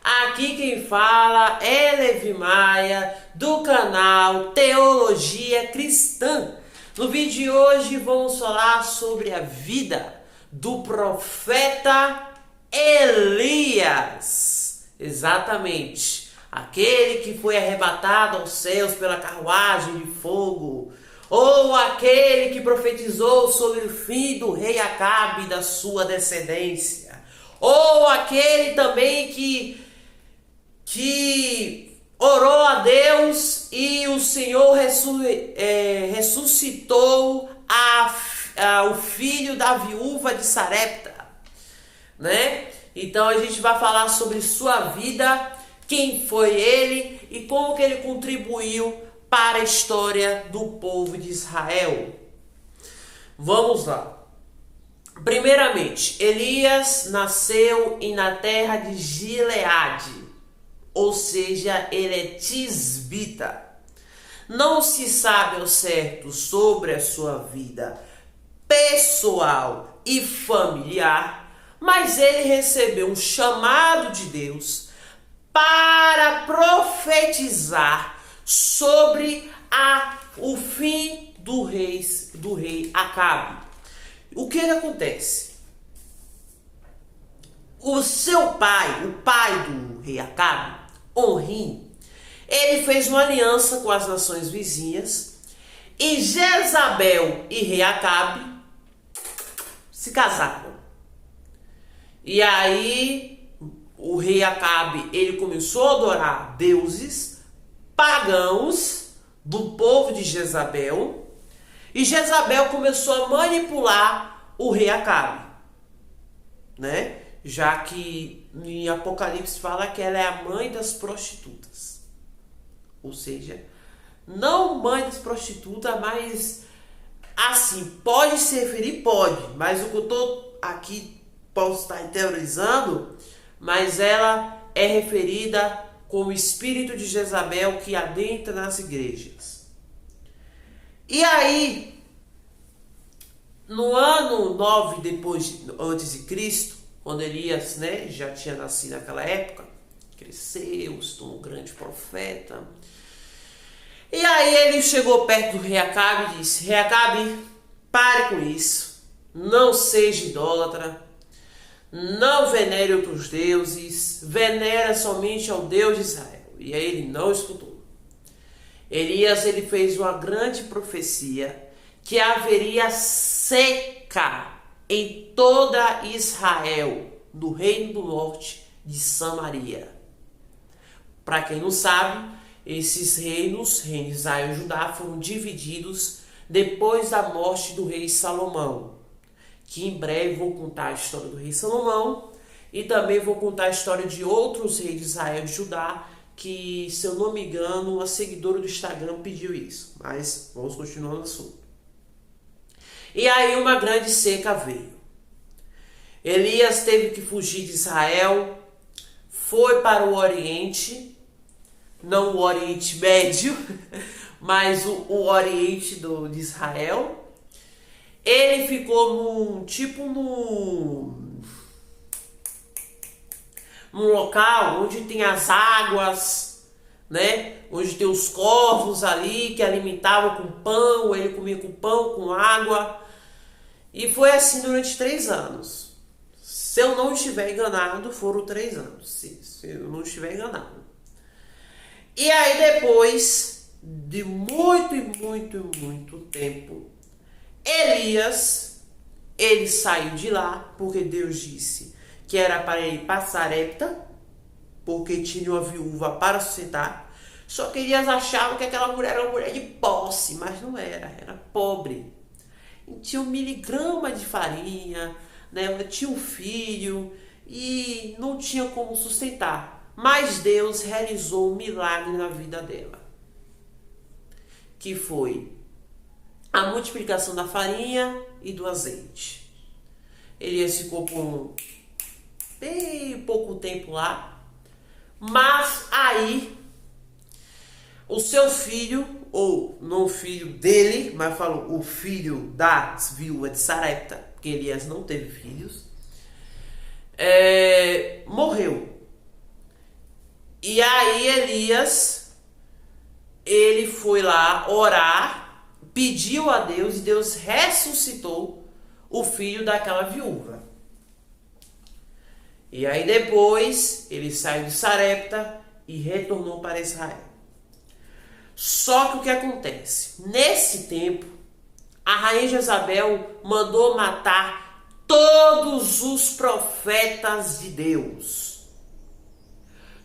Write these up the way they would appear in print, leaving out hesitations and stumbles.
Aqui quem fala é Levi Maia, do canal Teologia Cristã. No vídeo de hoje vamos falar sobre a vida do profeta Elias. Exatamente, aquele que foi arrebatado aos céus pela carruagem de fogo, ou aquele que profetizou sobre o fim do rei Acabe e da sua descendência, ou aquele também que orou a Deus e o Senhor ressuscitou o filho da viúva de Sarepta, né? Então a gente vai falar sobre sua vida, quem foi ele e como que ele contribuiu para a história do povo de Israel. Vamos lá. Primeiramente, Elias nasceu na terra de Gileade, ou seja, ele é tisbita. Não se sabe ao certo sobre a sua vida pessoal e familiar, mas ele recebeu um chamado de Deus para profetizar sobre o fim do rei Acabe. O que acontece? O seu pai, o pai do rei Acabe, Onrim, ele fez uma aliança com as nações vizinhas e Jezabel e rei Acabe se casaram. E aí o rei Acabe, ele começou a adorar deuses pagãos do povo de Jezabel, e Jezabel começou a manipular o rei Acabe, né? Já que em Apocalipse fala que ela é a mãe das prostitutas. Ou seja, não mãe das prostitutas, mas assim, pode se referir, pode, mas o que eu tô aqui posso estar teorizando, mas ela é referida como espírito de Jezabel que adentra nas igrejas. E aí, no ano 9 antes de Cristo, quando Elias, né, já tinha nascido naquela época, cresceu, se tornou um grande profeta. E aí ele chegou perto do rei Acabe e disse: Rei Acabe, pare com isso, não seja idólatra, não venere outros deuses, venera somente ao Deus de Israel. E aí ele não escutou. Elias, ele fez uma grande profecia que haveria seca em toda Israel, do reino do norte de Samaria. Para quem não sabe, esses reinos, reino de Israel e Judá, foram divididos depois da morte do rei Salomão, que em breve vou contar a história do rei Salomão e também vou contar a história de outros reis de Israel e Judá, que, se eu não me engano, uma seguidora do Instagram pediu isso. Mas vamos continuar no assunto. E aí uma grande seca veio. Elias teve que fugir de Israel, foi para o Oriente, não o Oriente Médio, mas o Oriente de Israel. Ele ficou num local onde tem as águas, né? Onde tem os corvos ali que alimentavam com pão, ele comia com pão, com água. E foi assim durante 3 anos. Se eu não estiver enganado, foram 3 anos. Se eu não estiver enganado. E aí depois de muito tempo, Elias, ele saiu de lá, porque Deus disse que era para ele ir para Sarepta, porque tinha uma viúva para sustentar. Só que Elias achava que aquela mulher era uma mulher de posse, mas não era, era pobre. E tinha 1 miligrama de farinha, né? Ela tinha um filho e não tinha como sustentar. Mas Deus realizou um milagre na vida dela, que foi a multiplicação da farinha e do azeite. Elias ficou por bem pouco tempo lá, mas aí o seu filho, ou não o filho dele, mas falou o filho da viúva de Sarepta, porque Elias não teve filhos, morreu. E aí Elias, ele foi lá orar, pediu a Deus e Deus ressuscitou o filho daquela viúva. E aí depois ele saiu de Sarepta e retornou para Israel. Só que o que acontece? Nesse tempo, a rainha Jezabel mandou matar todos os profetas de Deus.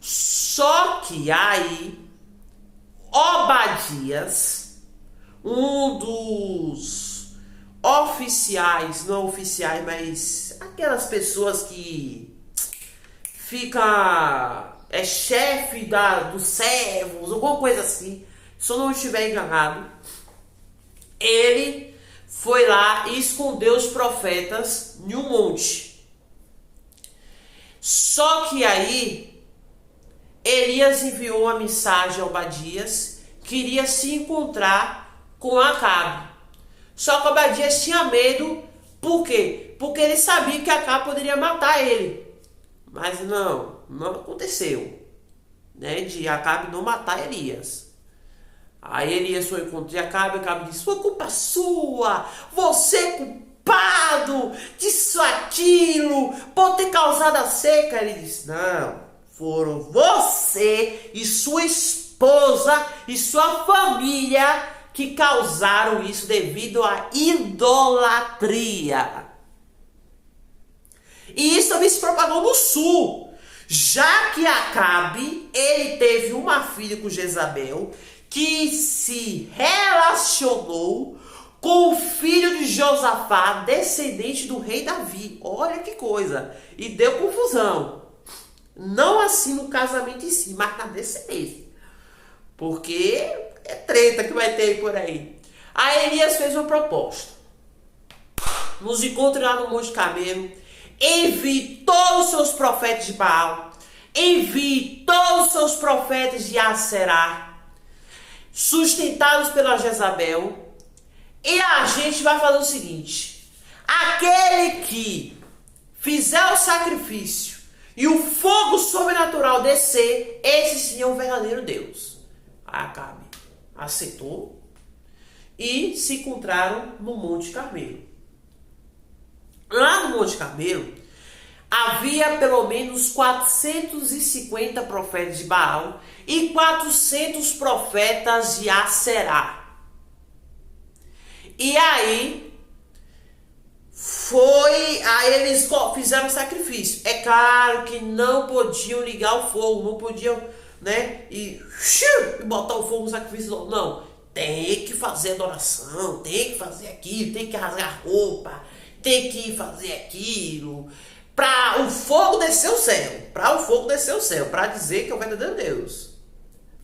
Só que aí, Obadias, um dos oficiais, não oficiais, mas aquelas pessoas que é chefe dos servos, alguma coisa assim, se eu não estiver enganado, ele foi lá e escondeu os profetas em um monte. Só que aí Elias enviou uma mensagem a Obadias, queria se encontrar com Acabe. Só que Obadias tinha medo, por quê? Porque ele sabia que Acabe poderia matar ele. Mas não aconteceu, né, de Acabe não matar Elias. Aí Elias foi encontrar Acabe disse: foi culpa sua, você é culpado disso, aquilo, por ter causado a seca. Ele disse: não, foram você e sua esposa e sua família que causaram isso devido à idolatria. E isso também se propagou no sul, já que Acabe, ele teve uma filha com Jezabel, que se relacionou com o filho de Josafá, descendente do rei Davi. Olha que coisa! E deu confusão. Não assim no casamento em si, mas na descendência. Porque é treta que vai ter por aí. Aí Elias fez uma proposta. Nos encontre lá no Monte Carmelo. Envie todos os seus profetas de Baal. Envie todos os seus profetas de Aserá, sustentados pela Jezabel. E a gente vai fazer o seguinte: aquele que fizer o sacrifício e o fogo sobrenatural descer, esse sim é o verdadeiro Deus. Acabe aceitou e se encontraram no Monte Carmelo. Lá no Monte Carmelo, havia pelo menos 450 profetas de Baal e 400 profetas de Aserá. E aí eles fizeram sacrifício. É claro que não podiam ligar o fogo, não podiam, né, e botar o fogo no sacrifício. Não, tem que fazer adoração, tem que fazer aquilo, tem que rasgar roupa, tem que fazer aquilo, para o fogo descer o céu, para dizer que é o verdadeiro Deus.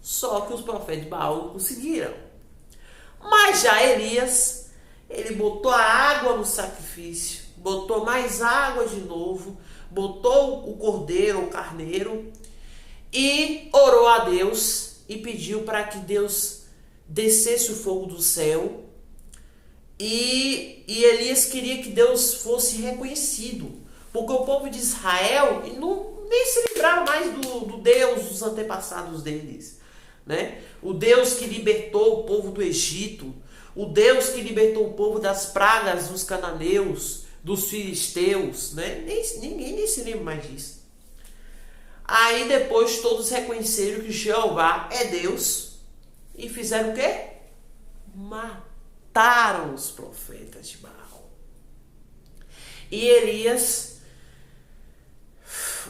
Só que os profetas de Baal não conseguiram. Mas já Elias, ele botou a água no sacrifício, botou mais água de novo, botou o cordeiro, o carneiro, e orou a Deus e pediu para que Deus descesse o fogo do céu. E Elias queria que Deus fosse reconhecido, porque o povo de Israel nem se lembrava mais do Deus dos antepassados deles, né? O Deus que libertou o povo do Egito, o Deus que libertou o povo das pragas dos cananeus, dos filisteus, né? Ninguém nem se lembra mais disso. Aí depois todos reconheceram que Jeová é Deus e fizeram o quê? Mataram os profetas de Baal. E Elias,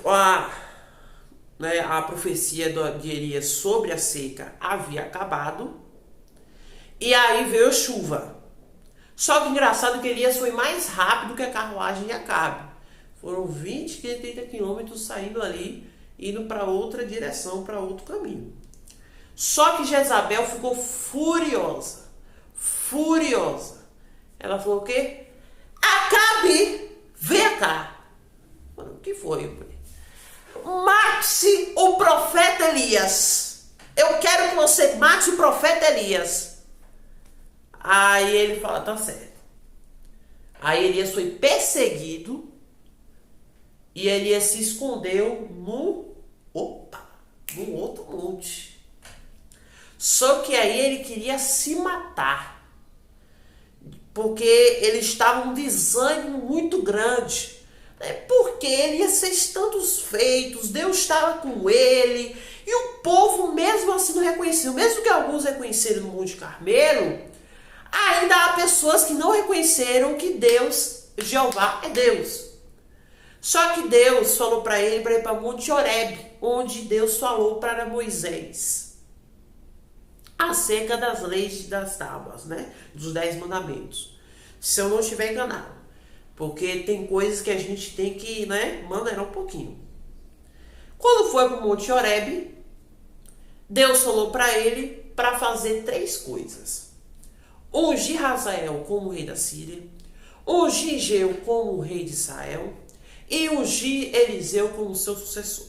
a profecia de Elias sobre a seca havia acabado, e aí veio a chuva. Só que engraçado que Elias foi mais rápido que a carruagem de Acabe. Foram 20, 30 quilômetros saindo ali, indo para outra direção, para outro caminho. Só que Jezabel ficou furiosa. Ela falou o quê? Acabe, vem cá. O que foi? Mate o profeta Elias. Eu quero que você mate o profeta Elias. Aí ele fala: tá certo. Aí Elias foi perseguido e Elias se escondeu no Só que aí ele queria se matar, porque ele estava um desânimo muito grande, né? Porque ele ia ser tantos feitos, Deus estava com ele, e o povo mesmo assim não reconheceu. Mesmo que alguns reconheceram no Monte Carmelo, ainda há pessoas que não reconheceram que Deus, Jeová, é Deus. Só que Deus falou para ele ir para Monte Horebe, onde Deus falou para Moisés acerca das leis das tábuas, né? Dos 10 mandamentos. Se eu não estiver enganado. Porque tem coisas que a gente tem que, né, maneirar um pouquinho. Quando foi para o Monte Horebe, Deus falou para ele para fazer 3 coisas. Ungir Hazael como rei da Síria, ungir Jeu como rei de Israel e ungir Eliseu como seu sucessor.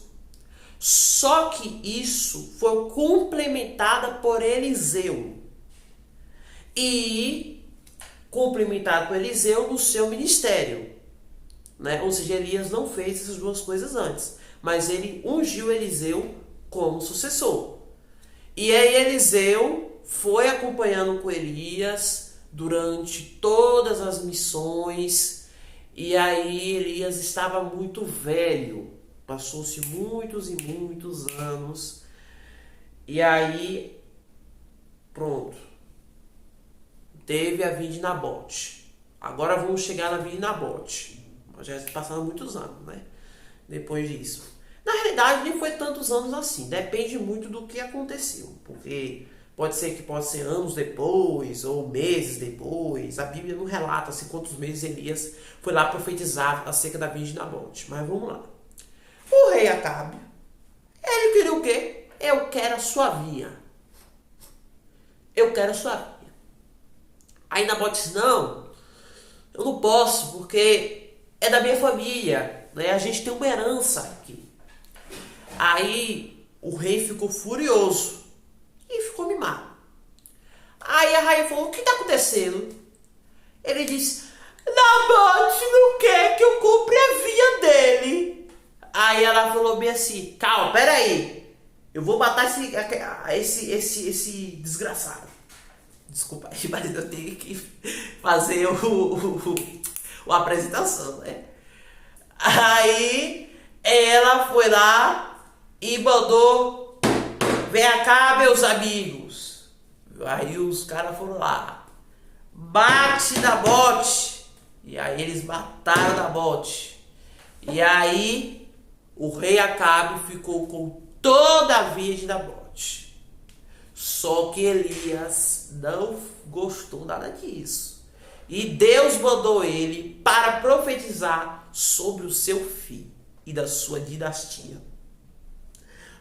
Só que isso foi complementado por Eliseu. E complementado por Eliseu no seu ministério, né? Ou seja, Elias não fez essas 2 coisas antes, mas ele ungiu Eliseu como sucessor. E aí Eliseu foi acompanhando com Elias durante todas as missões. E aí Elias estava muito velho. Passou-se muitos e muitos anos. E aí, pronto. Teve a vinda de Nabote. Agora vamos chegar na vinda de Nabote. Já passaram muitos anos, né? Depois disso. Na realidade, nem foi tantos anos assim. Depende muito do que aconteceu. Porque pode ser anos depois ou meses depois. A Bíblia não relata assim, quantos meses Elias foi lá profetizar acerca da vinda de Nabote. Mas vamos lá. O rei Acabe, ele queria o quê? Eu quero a sua vinha. Eu quero a sua vinha. Aí Nabote disse, não, eu não posso, porque é da minha família, né? A gente tem uma herança aqui. Aí o rei ficou furioso e ficou mimado. Aí a rainha falou, o que está acontecendo? Ele disse, Nabote não quer que eu compre a vinha dele. Aí ela falou bem assim, calma, peraí, eu vou matar esse desgraçado. Desculpa aí, mas eu tenho que fazer a apresentação, né? Aí ela foi lá e mandou, vem cá, meus amigos. Aí os caras foram lá, bate Nabote. E aí eles mataram Nabote. E aí o rei Acabe ficou com toda a vinha de Nabote. Só que Elias não gostou nada disso. E Deus mandou ele para profetizar sobre o seu filho e da sua dinastia.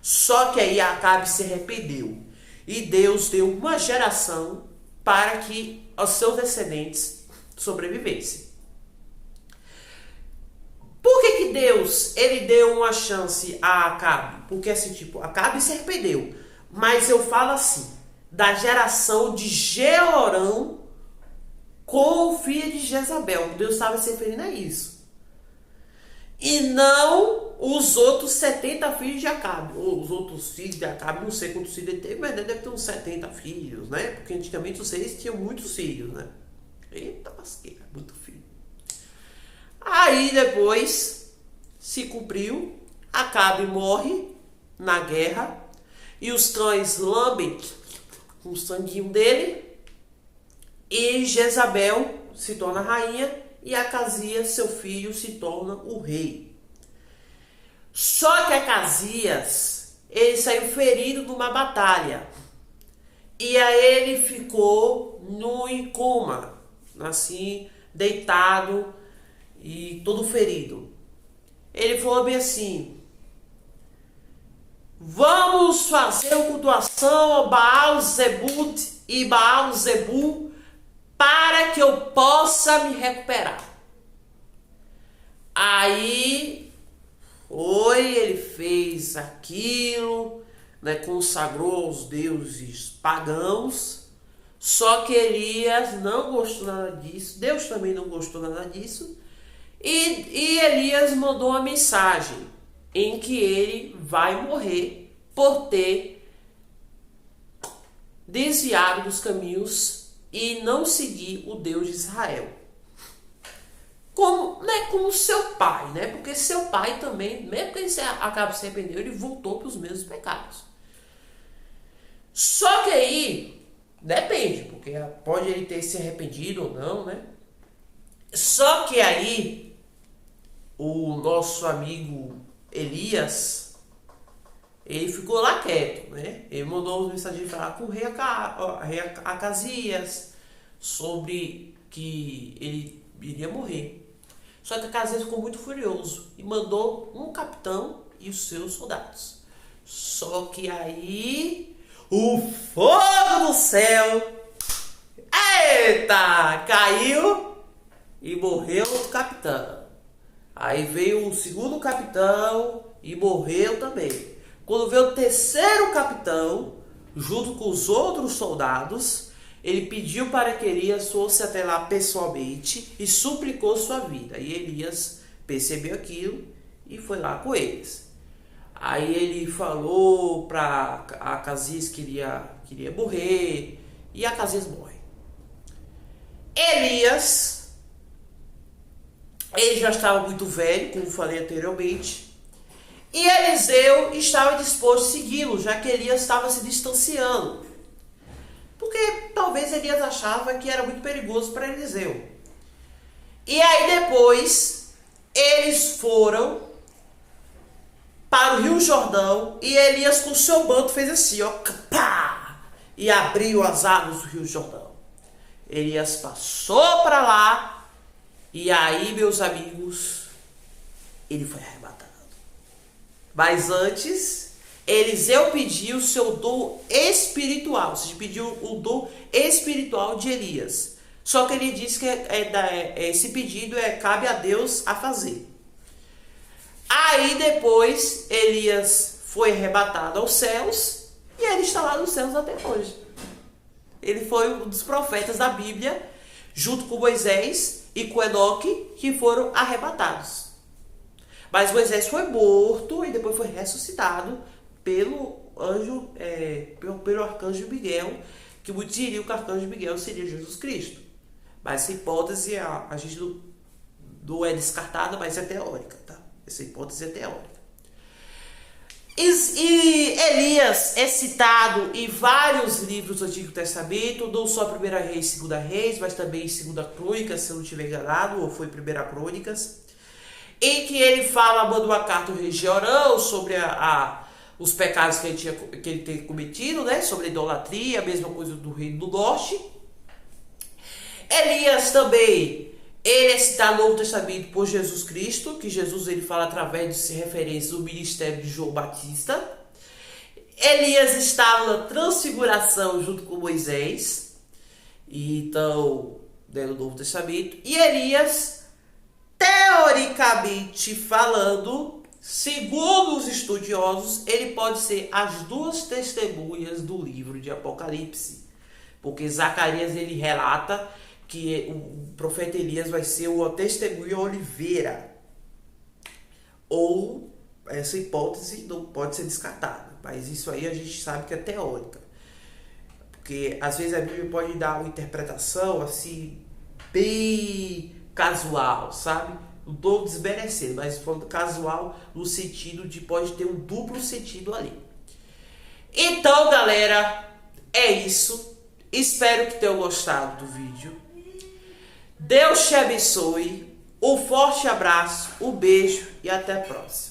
Só que aí Acabe se arrependeu. E Deus deu uma geração para que os seus descendentes sobrevivessem. Por que Deus ele deu uma chance a Acabe? Porque assim, Acabe se arrependeu. Mas eu falo assim, da geração de Jeorão com o filho de Jezabel. Deus estava se referindo a isso. E não os outros 70 filhos de Acabe. Ou os outros filhos de Acabe, não sei quantos filhos ele teve, mas deve ter uns 70 filhos, né? Porque antigamente os reis tinham muitos filhos, né? Eita lasqueira, muito filho. Aí depois se cumpriu, Acabe morre na guerra e os cães lambem com o sanguinho dele e Jezabel se torna rainha e Acasias, seu filho, se torna o rei. Só que Acasias, ele saiu ferido numa batalha e aí ele ficou em coma, assim, deitado e todo ferido. Ele falou bem assim, vamos fazer uma cultuação ao Baal Zebut e Baal Zebu para que eu possa me recuperar. Aí ele fez aquilo, né, consagrou aos deuses pagãos. Só que Elias não gostou nada disso, Deus também não gostou nada disso. E Elias mandou uma mensagem em que ele vai morrer por ter desviaram dos caminhos e não seguir o Deus de Israel. Como seu pai, né? Porque seu pai também, mesmo que ele acaba se arrependendo, ele voltou para os mesmos pecados. Só que aí, depende, porque pode ele ter se arrependido ou não, né? Só que aí, o nosso amigo Elias, ele ficou lá quieto, né? Ele mandou os mensageiros falar com o rei Acasias sobre que ele iria morrer. Só que Acasias ficou muito furioso e mandou um capitão e os seus soldados. Só que aí o fogo do céu, eita, caiu e morreu o capitão. Aí veio o segundo capitão e morreu também. Quando veio o terceiro capitão, junto com os outros soldados, ele pediu para que Elias fosse até lá pessoalmente e suplicou sua vida. E Elias percebeu aquilo e foi lá com eles. Aí ele falou para Acasias que queria morrer, e Acasias morre. Elias, ele já estava muito velho, como falei anteriormente, e Eliseu estava disposto a segui-lo, já que Elias estava se distanciando. Porque talvez Elias achava que era muito perigoso para Eliseu. E aí depois, eles foram para o Rio Jordão e Elias com seu manto fez assim, ó, pá, e abriu as águas do Rio Jordão. Elias passou para lá e aí, meus amigos, ele foi arrebatado. Mas antes, Eliseu pediu o seu dom espiritual, ou seja, pediu o dom espiritual de Elias. Só que ele disse que esse pedido cabe a Deus a fazer. Aí depois Elias foi arrebatado aos céus e ele está lá nos céus até hoje. Ele foi um dos profetas da Bíblia, junto com Moisés e com Enoque, que foram arrebatados. Mas Moisés foi morto e depois foi ressuscitado pelo arcanjo Miguel, que muitos diriam que o arcanjo Miguel seria Jesus Cristo. Mas essa hipótese a gente não é descartada, mas é teórica, tá? Essa hipótese é teórica. E Elias é citado em vários livros do Antigo Testamento, não só 1 Reis e 2 Reis, mas também em 2 Crônicas, se eu não estiver enganado, ou foi 1 Crônicas, em que ele manda uma carta ao rei Jeorão sobre os pecados que ele tinha cometido, né? Sobre a idolatria, a mesma coisa do reino do norte. Elias também, ele é citado no Novo Testamento por Jesus Cristo, que Jesus ele fala através de referências do ministério de João Batista. Elias estava na transfiguração junto com Moisés, então, no Novo Testamento. E Elias, teoricamente falando, segundo os estudiosos, ele pode ser as duas testemunhas do livro de Apocalipse. Porque Zacarias ele relata que o profeta Elias vai ser uma testemunha oliveira. Ou essa hipótese não pode ser descartada. Mas isso aí a gente sabe que é teórica. Porque às vezes a Bíblia pode dar uma interpretação assim, bem casual, sabe? Não estou desmerecendo, mas falando casual no sentido de pode ter um duplo sentido ali. Então, galera, é isso. Espero que tenham gostado do vídeo. Deus te abençoe. Um forte abraço, um beijo e até a próxima.